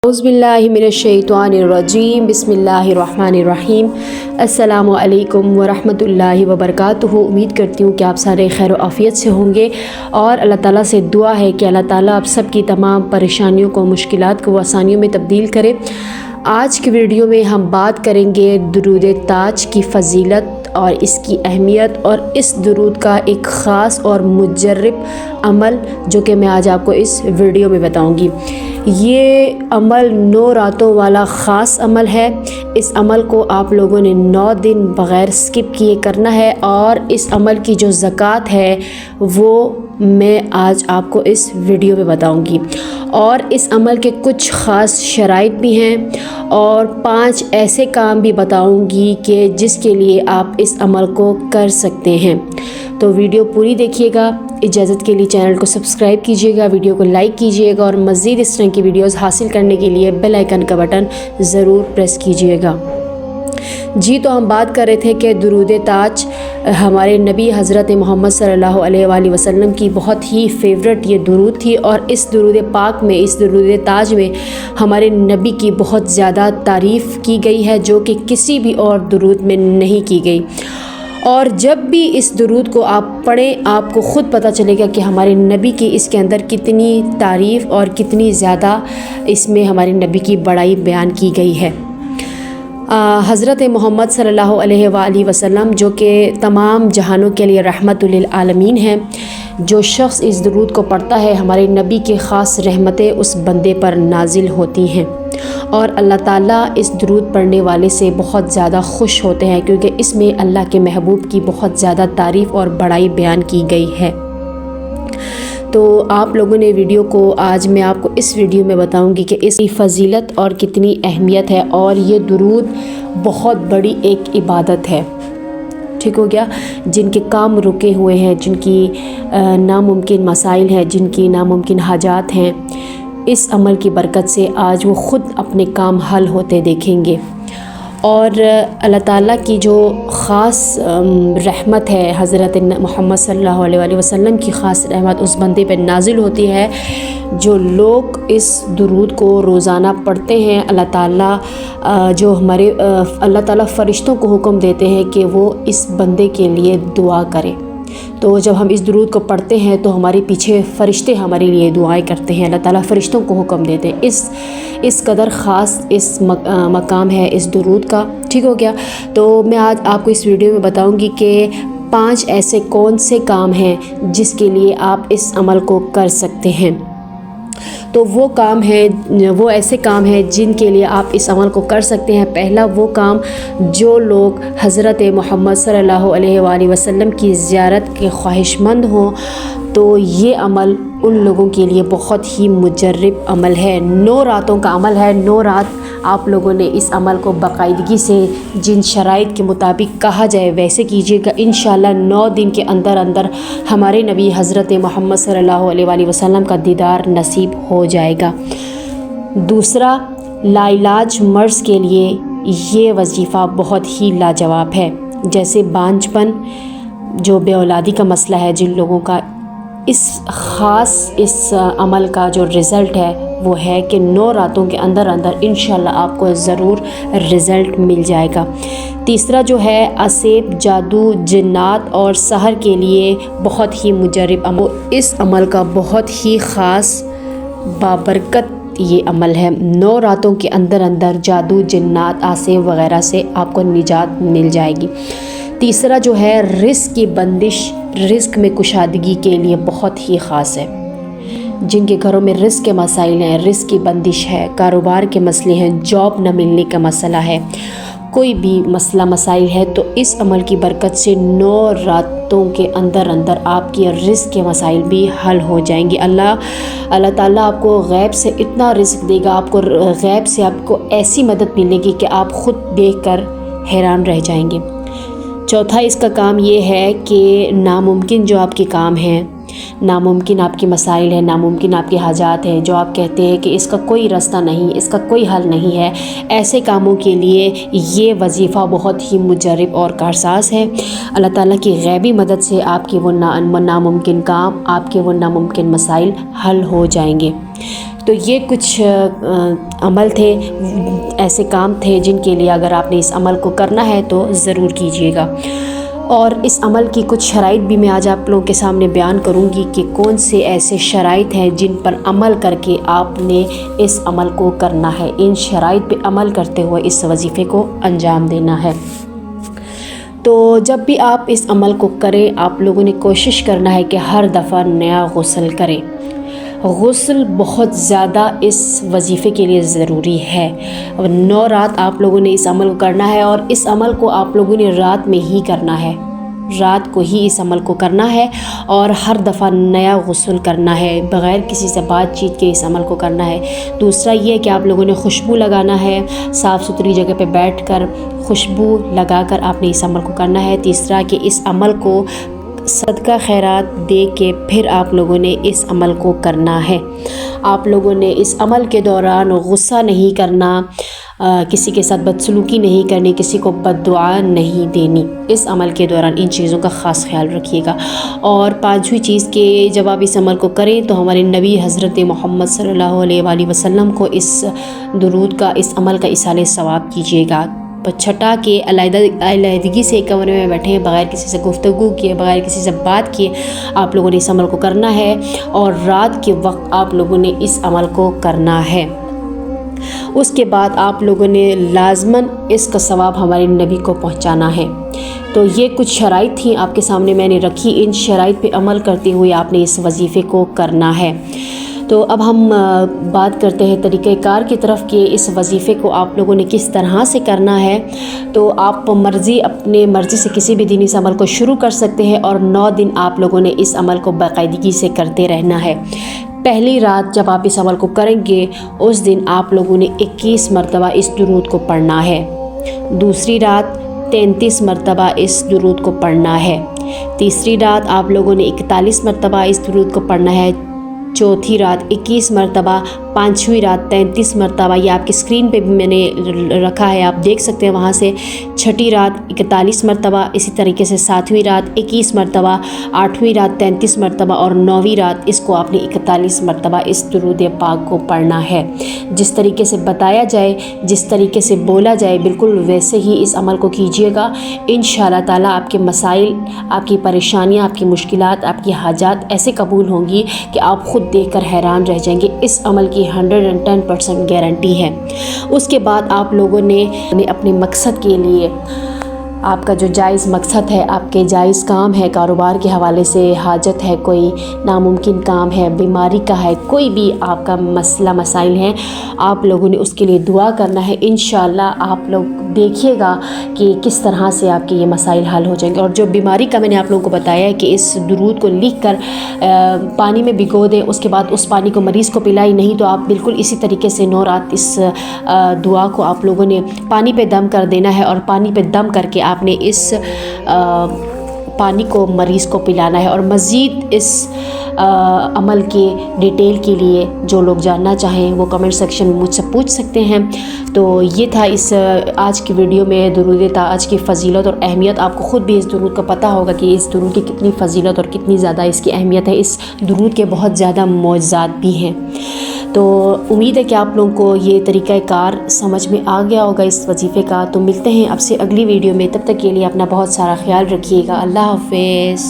औज़ुबिल्लाहिमिनश्शैतानिर्रजीम बिस्मिल्लाहिर्रहमानिर्रहीम। अस्सलामु अलैकुम वरहमतुल्लाहि वबरकातुहू। उम्मीद करती हूँ कि आप सारे खैर आफ़ियत से होंगे और अल्लाह ताला से दुआ है कि अल्लाह ताला आप सब की तमाम परेशानियों को, मुश्किलात को आसानियों में तब्दील करे। आज की वीडियो में हम बात करेंगे दुरूद ताज की फ़जीलत और इसकी अहमियत और इस दुरूद का एक ख़ास और मुजर्रब अमल जो कि मैं आज आपको इस वीडियो में बताऊंगी। ये अमल 9 रातों वाला ख़ास अमल है। इस अमल को आप लोगों ने 9 दिन बग़ैर स्किप किए करना है और इस अमल की जो ज़कात है वो मैं आज आपको इस वीडियो में बताऊंगी। और इस अमल के कुछ ख़ास शराइत भी हैं और 5 ऐसे काम भी बताऊंगी कि जिसके लिए आप इस अमल को कर सकते हैं। तो वीडियो पूरी देखिएगा। इजाज़त के लिए चैनल को सब्सक्राइब कीजिएगा, वीडियो को लाइक कीजिएगा और मज़ीद इस तरह की वीडियोस हासिल करने के लिए बेल आइकन का बटन ज़रूर प्रेस कीजिएगा। जी, तो हम बात कर रहे थे कि दुरूद ताज हमारे नबी हज़रत मोहम्मद सल्लल्लाहु अलैहि वसल्लम की बहुत ही फ़ेवरेट ये दुरूद थी और इस दुरूद पाक में, इस दुरूद ताज में हमारे नबी की बहुत ज़्यादा तारीफ़ की गई है जो कि किसी भी और दुरूद में नहीं की गई। और जब भी इस दुरूद को आप पढ़ें आपको ख़ुद पता चलेगा कि हमारे नबी की इसके अंदर कितनी तारीफ़ और कितनी ज़्यादा इसमें हमारे नबी की बड़ाई बयान की गई है। हज़रत मोहम्मद सल्लल्लाहु अलैहि वसल्लम जो कि तमाम जहानों के लिए रहमतुल लिल आलमीन हैं, जो शख्स इस दुरूद को पढ़ता है हमारे नबी के ख़ास रहमतें उस बंदे पर नाजिल होती हैं और अल्लाह ताला इस दुरूद पढ़ने वाले से बहुत ज़्यादा खुश होते हैं क्योंकि इसमें अल्लाह के महबूब की बहुत ज़्यादा तारीफ़ और बड़ाई बयान की गई है। तो आप लोगों ने वीडियो को आज मैं आपको इस वीडियो में बताऊंगी कि इसकी फ़जीलत और कितनी अहमियत है और ये दुरूद बहुत बड़ी एक इबादत है। ठीक हो गया। जिनके काम रुके हुए हैं, जिनकी नामुमकिन मसाइल हैं, जिनकी नामुमकिन हाजात हैं, इस अमल की बरकत से आज वो ख़ुद अपने काम हल होते देखेंगे। और अल्लाह ताला की जो ख़ास रहमत है, हज़रत मोहम्मद सल्लल्लाहु अलैहि वसल्लम की ख़ास रहमत उस बंदे पर नाजिल होती है जो लोग इस दुरूद को रोज़ाना पढ़ते हैं। अल्लाह ताला अल्लाह ताला फ़रिश्तों को हुक्म देते हैं कि वो इस बंदे के लिए दुआ करें। तो जब हम इस दुरूद को पढ़ते हैं तो हमारे पीछे फ़रिश्ते हमारे लिए दुआएं करते हैं। अल्लाह ताला फ़रिश्तों को हुक्म देते हैं। इस कदर ख़ास इस मकाम है इस दुरूद का। ठीक हो गया। तो मैं आज आपको इस वीडियो में बताऊंगी कि 5 ऐसे कौन से काम हैं जिसके लिए आप इस अमल को कर सकते हैं। तो वो ऐसे काम हैं जिनके लिए आप इस अमल को कर सकते हैं। पहला वो काम, जो लोग हज़रत मोहम्मद सल्लल्लाहु अलैहि वसल्लम की ज़ियारत के ख्वाहिशमंद हों तो ये अमल उन लोगों के लिए बहुत ही मुजर्रब अमल है। 9 रातों का अमल है। 9 रात आप लोगों ने इस अमल को बाकायदगी से जिन शराइत के मुताबिक कहा जाए वैसे कीजिएगा। इंशाअल्लाह 9 दिन के अंदर अंदर हमारे नबी हज़रत मोहम्मद सल्लल्लाहु अलैहि वसल्लम का दीदार नसीब हो जाएगा। दूसरा, लाइलाज मर्ज़ के लिए ये वजीफ़ा बहुत ही लाजवाब है। जैसे बांझपन, जो बेऔलादी का मसला है, जिन लोगों का इस अमल का जो रिज़ल्ट है वो है कि 9 रातों के अंदर अंदर इंशाअल्लाह आपको ज़रूर रिज़ल्ट मिल जाएगा। तीसरा जो है असेब, जादू, जिन्नात और सहर के लिए बहुत ही मुजर्रब अमल। इस अमल का बहुत ही ख़ास बाबरकत ये अमल है। 9 रातों के अंदर अंदर जादू, जिन्नात, आसेब वग़ैरह से आपको निजात मिल जाएगी। तीसरा जो है रिस्क की बंदिश, रिस्क में कुशादगी के लिए बहुत ही ख़ास है। जिनके घरों में रिस्क के मसाइल हैं, रिस्क की बंदिश है, कारोबार के मसले हैं, जॉब न मिलने का मसला है, कोई भी मसला मसाइल है, तो इस अमल की बरकत से 9 रातों के अंदर अंदर आपकी रिस्क के मसाइल भी हल हो जाएंगे। अल्लाह ताला आपको गैब से इतना रिस्क देगा, आपको गैब से आपको ऐसी मदद मिलेगी कि आप ख़ुद देख कर हैरान रह जाएंगे। चौथा इसका काम ये है कि नामुमकिन जो आपके काम हैं, नामुमकिन आपके मसाइल हैं, नामुमकिन आपके हाजात हैं, जो आप कहते हैं कि इसका कोई रास्ता नहीं, इसका कोई हल नहीं है, ऐसे कामों के लिए ये वजीफ़ा बहुत ही मुजर्रब और कारसाज है। अल्लाह ताला की गैबी मदद से आपके वो नामुमकिन काम, आपके वो नामुमकिन मसाइल हल हो जाएंगे। تو یہ کچھ عمل تھے، ایسے کام تھے جن کے لیے اگر آپ نے اس عمل کو کرنا ہے تو ضرور کیجیے گا۔ اور اس عمل کی کچھ شرائط بھی میں آج آپ لوگوں کے سامنے بیان کروں گی کہ کون سے ایسے شرائط ہیں جن پر عمل کر کے آپ نے اس عمل کو کرنا ہے، ان شرائط پہ عمل کرتے ہوئے اس وظیفے کو انجام دینا ہے۔ تو جب بھی آپ اس عمل کو کریں، آپ لوگوں نے کوشش کرنا ہے کہ ہر دفعہ نیا غسل کریں۔ غسل بہت زیادہ اس وظیفے کے لیے ضروری ہے۔ 9 رات آپ لوگوں نے اس عمل کو کرنا ہے، اور اس عمل کو آپ لوگوں نے رات میں ہی کرنا ہے، رات کو ہی اس عمل کو کرنا ہے، اور ہر دفعہ نیا غسل کرنا ہے، بغیر کسی سے بات چیت کے اس عمل کو کرنا ہے۔ دوسرا یہ کہ آپ لوگوں نے خوشبو لگانا ہے، صاف ستھری جگہ پہ بیٹھ کر خوشبو لگا کر آپ نے اس عمل کو کرنا ہے۔ تیسرا کہ اس عمل کو صدقہ خیرات دے کے پھر آپ لوگوں نے اس عمل کو کرنا ہے۔ آپ لوگوں نے اس عمل کے دوران غصہ نہیں کرنا، کسی کے ساتھ بدسلوکی نہیں کرنی، کسی کو بد دعا نہیں دینی۔ اس عمل کے دوران ان چیزوں کا خاص خیال رکھیے گا۔ اور 5ویں چیز کہ جب آپ اس عمل کو کریں تو ہمارے نبی حضرت محمد صلی اللہ علیہ وآلہ وسلم کو اس درود کا، اس عمل کا ایصال ثواب کیجیے گا۔ 6 کہ علیحدگی سے ایک کمرے میں بیٹھے ہیں، بغیر کسی سے گفتگو کیے، بغیر کسی سے بات کیے آپ لوگوں نے اس عمل کو کرنا ہے، اور رات کے وقت آپ لوگوں نے اس عمل کو کرنا ہے۔ اس کے بعد آپ لوگوں نے لازماً اس کا ثواب ہمارے نبی کو پہنچانا ہے۔ تو یہ کچھ شرائط تھیں آپ کے سامنے میں نے رکھی، ان شرائط پہ عمل کرتے ہوئے آپ نے اس وظیفے کو کرنا ہے۔ تو اب ہم بات کرتے ہیں طریقہ کار کی طرف کہ اس وظیفے کو آپ لوگوں نے کس طرح سے کرنا ہے۔ تو آپ اپنے مرضی سے کسی بھی دن اس عمل کو شروع کر سکتے ہیں، اور 9 دن آپ لوگوں نے اس عمل کو باقاعدگی سے کرتے رہنا ہے۔ پہلی رات جب آپ اس عمل کو کریں گے، اس دن آپ لوگوں نے 21 مرتبہ اس درود کو پڑھنا ہے۔ دوسری رات 33 مرتبہ اس درود کو پڑھنا ہے۔ تیسری رات آپ لوگوں نے 41 مرتبہ اس درود کو پڑھنا ہے۔ چوتھی رات 21 مرتبہ، 5ویں رات 33 مرتبہ، یہ آپ کی اسکرین پہ بھی میں نے رکھا ہے، آپ دیکھ سکتے ہیں وہاں سے۔ چھٹی رات 41 مرتبہ، اسی طریقے سے 7ویں رات 21 مرتبہ، 8ویں رات 33 مرتبہ، اور 9ویں رات اس کو آپ نے 41 مرتبہ اس درود پاک کو پڑھنا ہے۔ جس طریقے سے بتایا جائے، جس طریقے سے بولا جائے، بالکل ویسے ہی اس عمل کو کیجیے گا۔ انشاءاللہ تعالیٰ آپ کے مسائل، آپ کی پریشانیاں، آپ کی مشکلات، آپ کی حاجات ایسے قبول ہوں گی کہ آپ خود دیکھ کر حیران رہ جائیں گے۔ اس عمل کی 110% گارنٹی ہے۔ اس کے بعد آپ لوگوں نے اپنے مقصد کے لیے، آپ کا جو جائز مقصد ہے، آپ کے جائز کام ہے، کاروبار کے حوالے سے حاجت ہے، کوئی ناممکن کام ہے، بیماری کا ہے، کوئی بھی آپ کا مسئلہ مسائل ہیں، آپ لوگوں نے اس کے لیے دعا کرنا ہے۔ انشاءاللہ آپ لوگ دیکھیے گا کہ کس طرح سے آپ کے یہ مسائل حل ہو جائیں گے۔ اور جو بیماری کا میں نے آپ لوگوں کو بتایا ہے کہ اس درود کو لکھ کر پانی میں بھگو دیں، اس کے بعد اس پانی کو مریض کو پلائیں، نہیں تو آپ بالکل اسی طریقے سے 9 رات اس دعا کو آپ لوگوں نے پانی پہ دم کر دینا ہے، اور پانی پہ دم کر کے آپ نے اس پانی کو مریض کو پلانا ہے۔ اور مزید اس عمل کے ڈیٹیل کے لیے جو لوگ جاننا چاہیں وہ کمنٹ سیکشن میں مجھ سے پوچھ سکتے ہیں۔ تو یہ تھا اس آج کی ویڈیو میں درود تاج کی فضیلت اور اہمیت۔ آپ کو خود بھی اس درود کا پتہ ہوگا کہ اس درود کی کتنی فضیلت اور کتنی زیادہ اس کی اہمیت ہے۔ اس درود کے بہت زیادہ معجزات بھی ہیں۔ تو امید ہے کہ آپ لوگوں کو یہ طریقہ کار سمجھ میں آ گیا ہوگا اس وظیفے کا۔ تو ملتے ہیں اب سے اگلی ویڈیو میں، تب تک کے لیے اپنا بہت سارا خیال رکھیے گا۔ اللہ حافظ۔